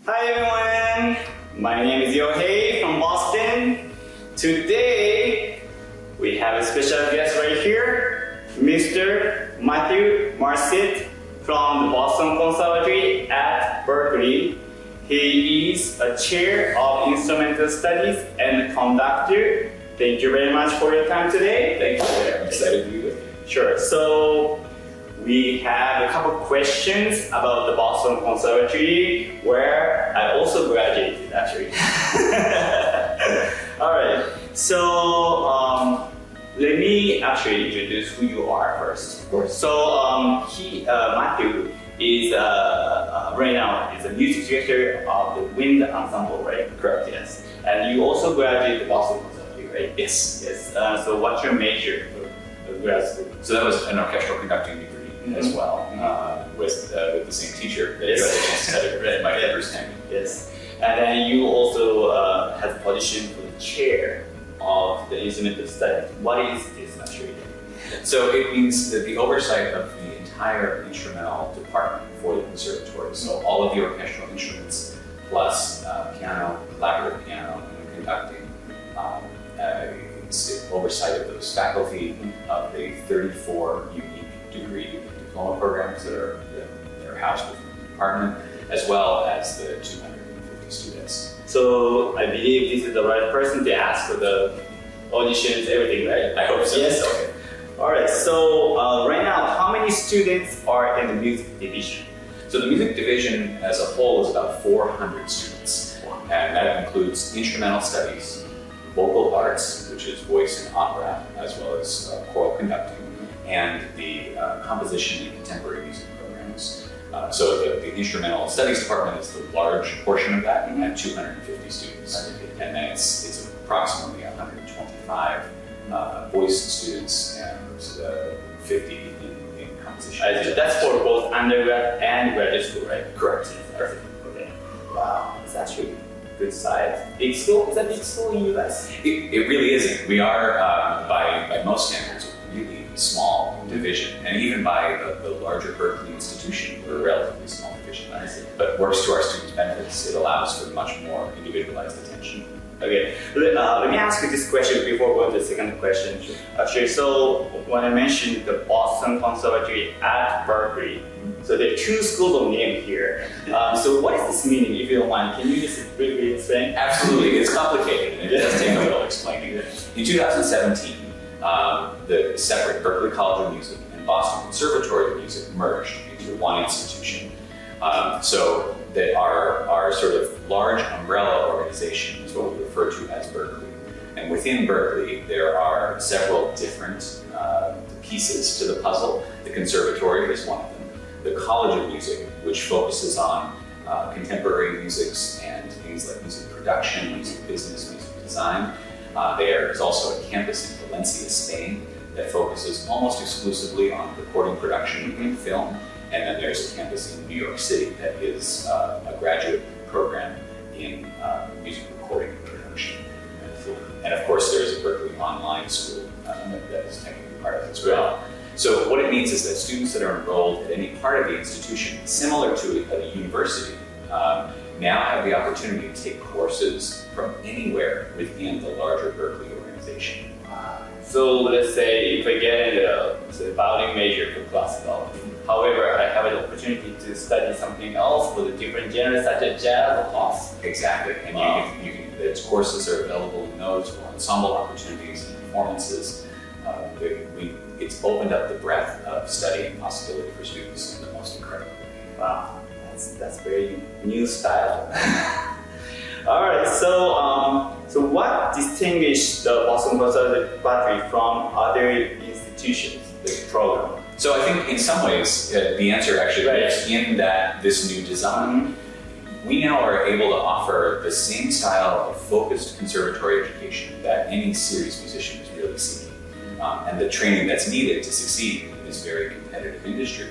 Hi everyone, my name is Yohei from Boston. Today we have a special guest right here, Mr. Matthew Marsit from the Boston Conservatory at Berklee. He is a chair of instrumental studies and conductor. Thank you very much for your time today. Thank you. I'm excited to be with you. Sure. So we have a couple questions about the Boston Conservatory, where I also graduated, actually. All right. So let me actually introduce who you are first. Of course. So Matthew is right now is a music director of the Wind Ensemble, right? Correct. Yes. And you also graduated the Boston Conservatory, right? Yes. Yes. So what's your major for grad school? So that was an orchestral conducting degree as well, with the same teacher that you had a chance to study with my first time. Yes. And then you also had a position for the chair of the instrumental studies. What is this actually? So it means that the oversight of the entire instrumental department for the conservatory. So all of the orchestral instruments, plus piano, collaborative piano, and conducting. It's the oversight of those faculty of the 34 unique degree diploma programs that are housed within the department, as well as the 250 students. So I believe this is the right person to ask for the auditions, everything, right? I hope so. Yes. Okay. All right. So right now, how many students are in the music division? So the music division as a whole is about 400 students, and that includes instrumental studies, vocal arts, which is voice and opera, as well as choral conducting, and the composition and contemporary music programs. So the instrumental studies department is the large portion of that, and 250 students. And then it's approximately 125 voice students and 50 in composition. So that's for both undergrad and graduate school, right? Correct. Okay. Wow, it's actually good size. Big school? Is that big school in the US? It really isn't. We are, by most standards, a really small division. And even by the larger Berklee institution, we're a relatively small division. But works to our students' benefits. It allows for much more individualized attention. Okay, let me ask you this question before going to the second question. Actually, so when I mentioned the Boston Conservatory at Berklee, so there are two schools of name here. So what is this meaning, if you don't mind? Can you just briefly explain? Absolutely, it's complicated and it does take a little explaining. In 2017, the separate Berklee College of Music and Boston Conservatory of Music merged into one institution. So that our sort of large umbrella organization is what we refer to as Berklee. And within Berklee, there are several different pieces to the puzzle. The conservatory is one of them. The College of Music, which focuses on contemporary musics and things like music production, music business, music design. There is also a campus in Valencia, Spain, that focuses almost exclusively on recording production and film. And then there's a campus in New York City that is a graduate program in music recording and production. And of course, there's a Berklee online school that is technically part of it as well. So what it means is that students that are enrolled at any part of the institution, similar to a university, now have the opportunity to take courses from anywhere within the larger Berklee organization. So let's say if I get a violin major for classical, however, I have an opportunity to study something else for the different genres such as jazz or class. Exactly, and you can the courses are available in those for ensemble opportunities and performances. It's opened up the breadth of study and possibility for students in the most incredible way. Wow, that's very new style. All right, so what distinguishes the Boston Conservatory from other institutions, this program? So I think in some ways the answer actually lies in that this new design. We now are able to offer the same style of focused conservatory education that any serious musician is really seeking, and the training that's needed to succeed in this very competitive industry.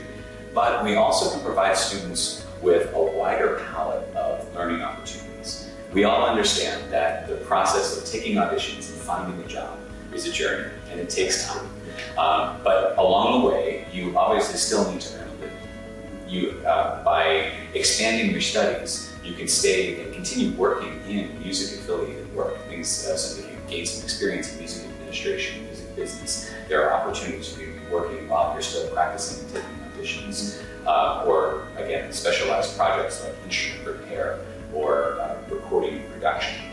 But we also can provide students with a wider palette of learning opportunities. We all understand that the process of taking auditions and finding a job is a journey, and it takes time. But along the way, you obviously still need to earn a living. By expanding your studies, you can stay and continue working in music-affiliated work, things so that you gain some experience in music administration, music business. There are opportunities for you to be working while you're still practicing and taking auditions, or again, specialized projects like instrument repair or recording and production.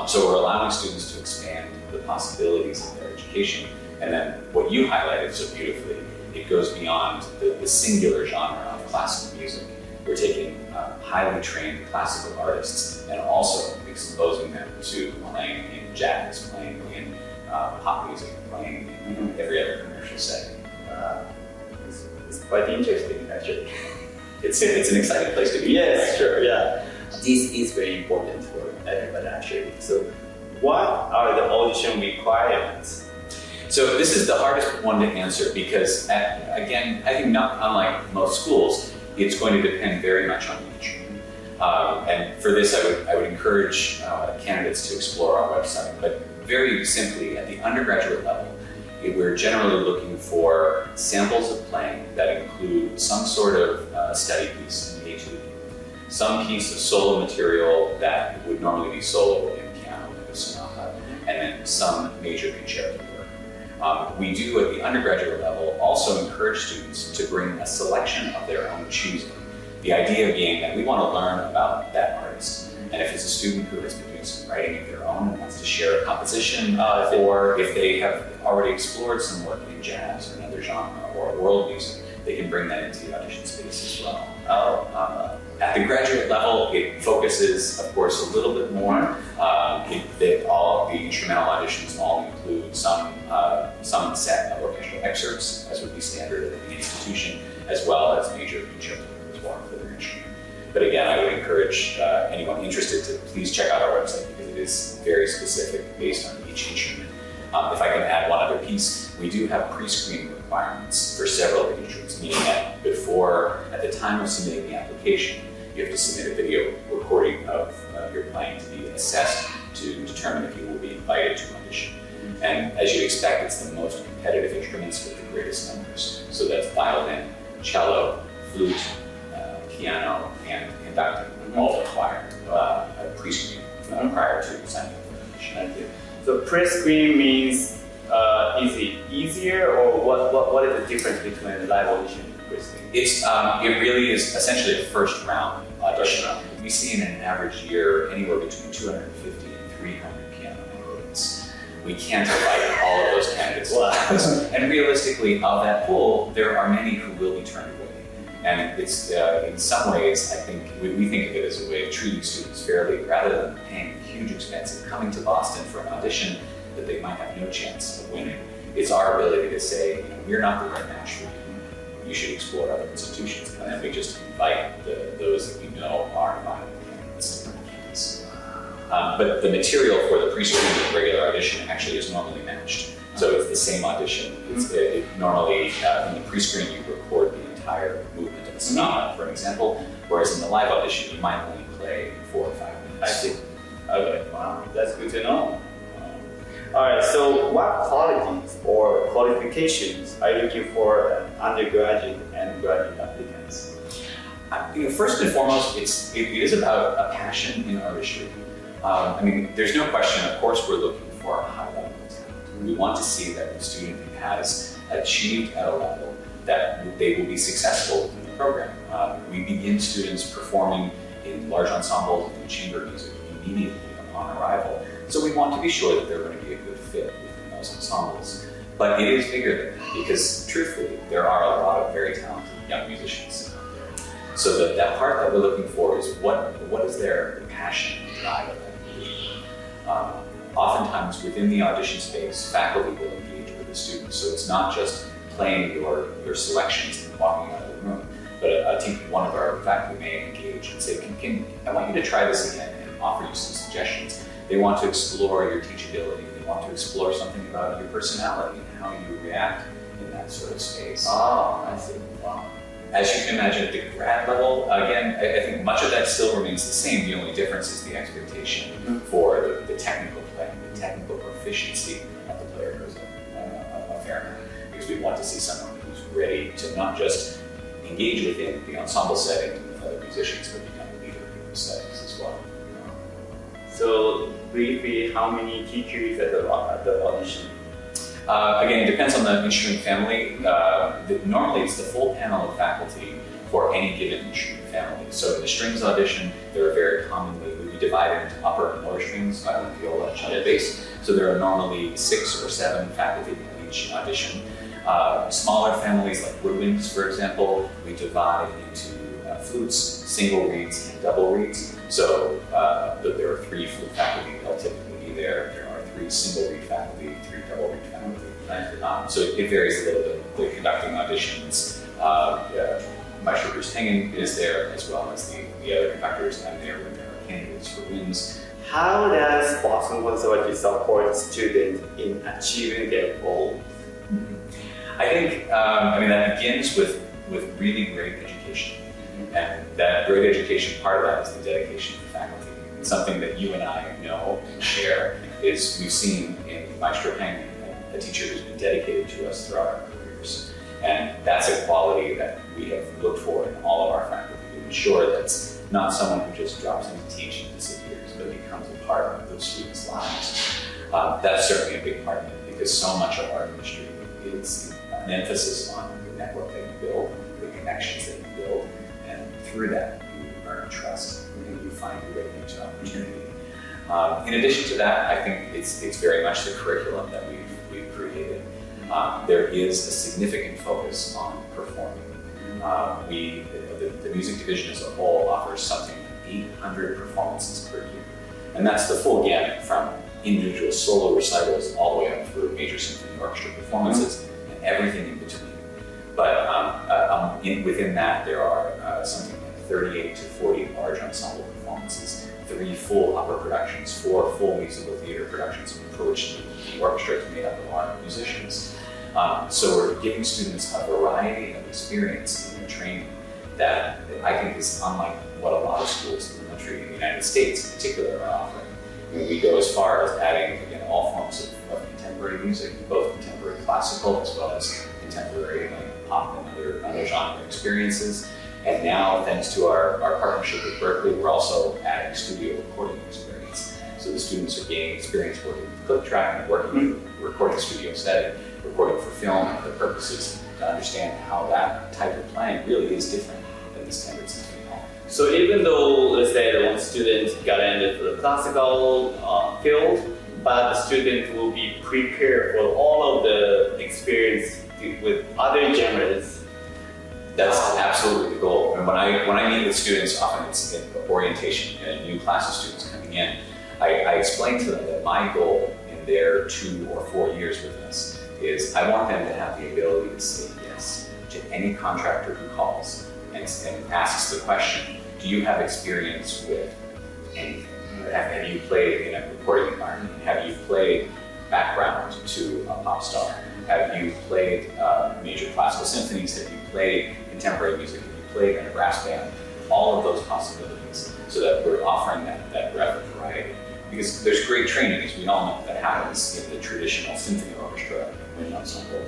So we're allowing students to expand the possibilities of their education. And then what you highlighted so beautifully, it goes beyond the singular genre of classical music. We're taking highly trained classical artists and also exposing them to playing in jazz, playing in pop music, playing in every other commercial setting. It's quite interesting, actually. It's an exciting place to be. Yes, sure, yeah. This is very important for everybody, actually. So, what are the audition requirements? So this is the hardest one to answer because, again, I think not unlike most schools, it's going to depend very much on each. And for this, I would encourage candidates to explore our website. But very simply, at the undergraduate level, we're generally looking for samples of playing that include some sort of study piece in etude, some piece of solo material that would normally be solo in piano, like a sonata, and then some major concerto work. We do, at the undergraduate level, also encourage students to bring a selection of their own choosing. The idea being that we want to learn about that artist. And if it's a student who has been doing some writing of their own and wants to share a composition, or if they have already explored some work in jazz or another genre or world music, they can bring that into the audition space as well. At the graduate level, it focuses, of course, a little bit more. All of the instrumental auditions all include some set of orchestral excerpts, as would be standard at the institution, as well as major concerto repertoire for their instrument. But again, I would encourage anyone interested to please check out our website because it is very specific based on each instrument. If I can add one other piece, we do have pre-screening requirements for several of the instruments, meaning that at the time of submitting the application, you have to submit a video recording of your playing to be assessed to determine if you will be invited to audition. And as you'd expect, it's the most competitive instruments with the greatest numbers. So that's violin, cello, flute, piano, and conductor, all require a pre-screen prior to signing up for audition. So pre-screen means is it easier, or what is the difference between live audition and pre-screen? It really is essentially a first round audition. We see in an average year anywhere between 250 and 300 piano candidates. We can't invite all of those candidates. And realistically, of that pool, there are many who will be turned away. And it's in some ways, I think we think of it as a way of treating students fairly, rather than paying a huge expense of coming to Boston for an audition that they might have no chance of winning. It's our ability to say, we're not the right match for you. You should explore other institutions. And then we just invite those that we know are viable candidates to come to campus. But the material for the pre-screen and regular audition actually is normally matched. So it's the same audition. Normally, in the pre-screen, you record the entire movement of a sonata, for example, whereas in the live audition, you might only play 4 or 5 minutes. I see. Okay, wow, that's good to know. All right, so what qualities or qualifications are you looking for undergraduate and graduate applicants? First and foremost, it is about a passion in artistry. There's no question, of course, we're looking for a high level of talent. We want to see that the student has achieved at a level that they will be successful in the program. We begin students performing in large ensembles and chamber music immediately upon arrival. So we want to be sure that they're going to be a good fit within those ensembles. But it is bigger than that because, truthfully, there are a lot of very talented young musicians out there. So that part that we're looking for is what is their passion and drive of that musician. Oftentimes, within the audition space, faculty will engage with the students. So it's not just playing your selections and walking out of the room, but I think one of our faculty may engage and say, I want you to try this again and offer you some suggestions. They want to explore your teachability. They want to explore something about your personality and how you react in that sort of space. Oh, I see. Wow. As you can imagine, at the grad level, again, I think much of that still remains the same. The only difference is the expectation for the technical play, the technical proficiency of the player goes a fair amount. Because we want to see someone who's ready to not just engage within the ensemble setting with other musicians, but become a leader in those settings. as well. So briefly, how many teachers at the audition? Again, it depends on the instrument family. Normally it's the full panel of faculty for any given instrument family. So in the strings audition, there are very commonly, we divide into upper and lower strings, violin, viola, cello, bass. So there are normally 6 or 7 faculty in each audition. Smaller families like woodwinds, for example, we divide into flutes, single reeds, and double reeds. So there are 3 flute faculty that'll typically be there. There are 3 single reed faculty, 3 double reed faculty. So it varies a little bit. The conducting auditions, Maestro Bruce Tengen is there, as well as the other conductors, and there when there are candidates for winds. How does Boston Conservatory support students in achieving their goals? I think, that begins with really great education. And that great education, part of that is the dedication of the faculty. And something that you and I know and share is we've seen in Maestro Tengen a teacher who's been dedicated to us throughout our careers. And that's a quality that we have looked for in all of our faculty to ensure that's not someone who just drops in to teach and disappears, but becomes a part of those students' lives. That's certainly a big part of it, because so much of our industry is an emphasis on the network that you build, the connections that you build, and through that you earn trust and you find your way into opportunity. In addition to that, I think it's very much the curriculum that we've created. There is a significant focus on performing. The music division as a whole offers something like 800 performances per year. And that's the full gamut, from individual solo recitals all the way up through major symphony orchestra performances and everything in between. But within that, there are something like 38 to 40 large ensemble performances, 3 full opera productions, 4 full musical theater productions, for which the orchestra is made up of our musicians. So we're giving students a variety of experience in their training that I think is unlike what a lot of schools in the country, in the United States in particular, are offering. We go as far as adding, again, all forms of contemporary music, both contemporary classical as well as contemporary pop and other genre experiences. And now, thanks to our partnership with Berklee, we're also adding studio recording experience. So the students are gaining experience working with clip track and working with recording studio setting, recording for film and other purposes, to understand how that type of playing really is different than the standard symphony hall. So even though, let's say, the one student got into the classical field, but the student will be prepared for all of the experience with other genres. That's absolutely the goal. And when I meet with students, often it's in orientation and a new class of students coming in, I explain to them that my goal in their 2 or 4 years with us is I want them to have the ability to say yes to any contractor who calls and asks the question, do you have experience with anything? Have you played in a recording environment? Have you played background to a pop star? Have you played major classical symphonies? Have you played contemporary music? Have you played in a brass band? All of those possibilities, so that we're offering that breadth of variety. Because there's great training, as we all know, that happens in the traditional symphony orchestra and wind ensemble.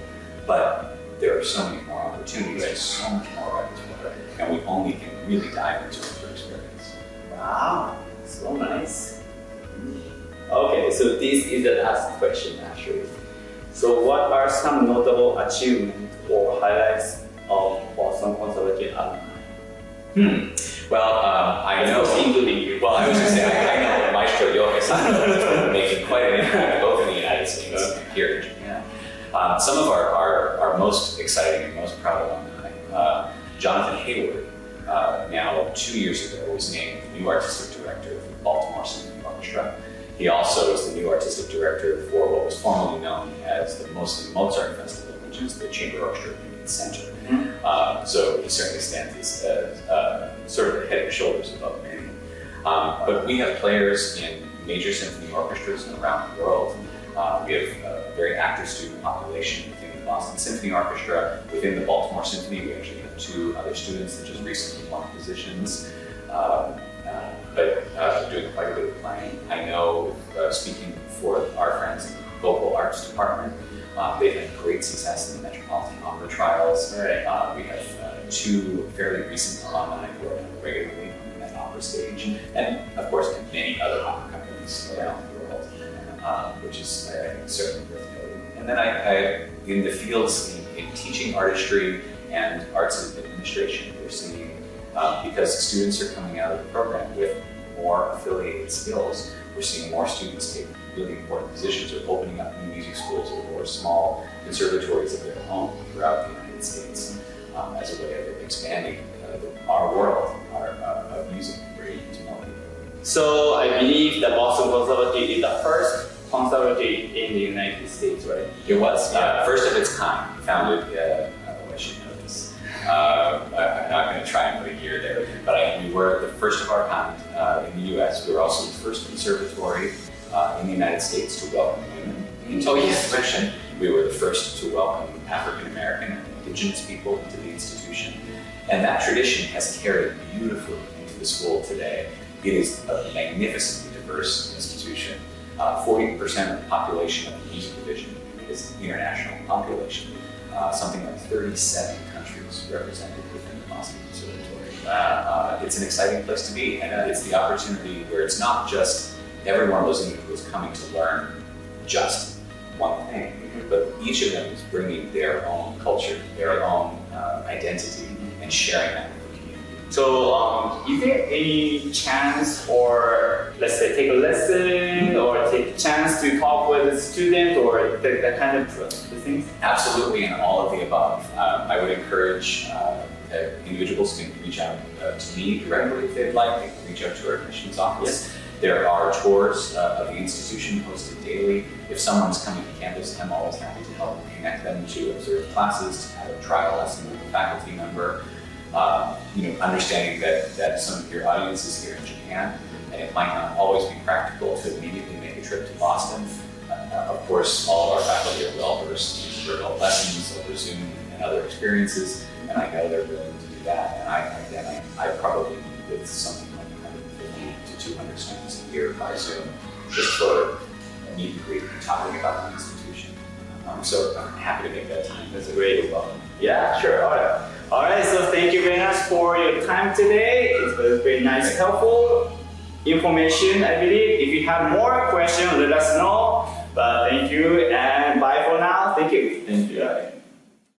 But there are so many more opportunities, there's so much more repertoire, and we only can really dive into it through experience. Wow, so nice. Okay, so this is the last question actually. So what are some notable achievements or highlights of Boston Conservatory alumni? Well, I know, including you. Well, I was going to say, I know Maestro Yohei Sato has been making quite an impact both in the United States and here in Japan. Some of our most exciting and most proud alumni, Jonathan Hayward, now 2 years ago, was named the new artistic director of the Baltimore Symphony Orchestra. He also is the new artistic director for what was formerly known as the Mozart Festival, which is the Chamber Orchestra Center. So he certainly stands as sort of head and shoulders above many. But we have players in major symphony orchestras around the world. We have a very active student population within the Boston Symphony Orchestra. Within the Baltimore Symphony, we actually have 2 other students that just recently won positions. But doing quite a bit of playing. I know, speaking for our friends in the vocal arts department, they've had great success in the Metropolitan Opera trials. Right. We have 2 fairly recent alumni who are regularly on the Met Opera the stage, and of course many other opera companies around the world, which is I think certainly worth noting. And then I in the fields in teaching artistry and arts administration, we're seeing because students are coming out of the program with more affiliated skills, we're seeing more students take really important positions or opening up new music schools or small conservatories of their own throughout the United States as a way of expanding our world of music to more people. So I believe the Boston Conservatory is the first conservatory in the United States, right? It was, first of its kind, founded, I should know this. I'm not going to try and put a year there, but we were the first of our kind in the US. We were also the first conservatory in the United States to welcome women into the institution. We were the first to welcome African American and indigenous people into the institution. And that tradition has carried beautifully into the school today. It is a magnificently diverse institution. 40% of the population of the music division is international population. Something like 37 countries represented within the Boston Conservatory. It's an exciting place to be, and it's the opportunity where it's not just every one of those individuals coming to learn just one thing, but each of them is bringing their own culture, their own identity, and sharing that with the community. So, is there any chance, or let's say take a lesson, or take a chance to talk with a student, or that kind of things? Absolutely, and all of the above. I would encourage individuals to reach out to me directly if they'd like. They can reach out to our admissions office. Yes. There are tours of the institution posted daily. If someone's coming to campus, I'm always happy to help connect them to observe classes, to have a trial lesson with a faculty member. Understanding that some of your audience is here in Japan, and it might not always be practical to immediately make a trip to Boston. Of course, all of our faculty are well-versed in remote lessons over Zoom and other experiences, and I know they're willing to do that. And I probably meet with something like 150 to 200 students a year by Zoom, just for a meet and greet and talking about the institution. So I'm happy to make that time. That's a great welcome. Yeah, sure. All right. So thank you very much for your time today. It was very nice, helpful information, I believe. If you have more questions, let us know. But thank you and bye for now. Thank you. Thank you.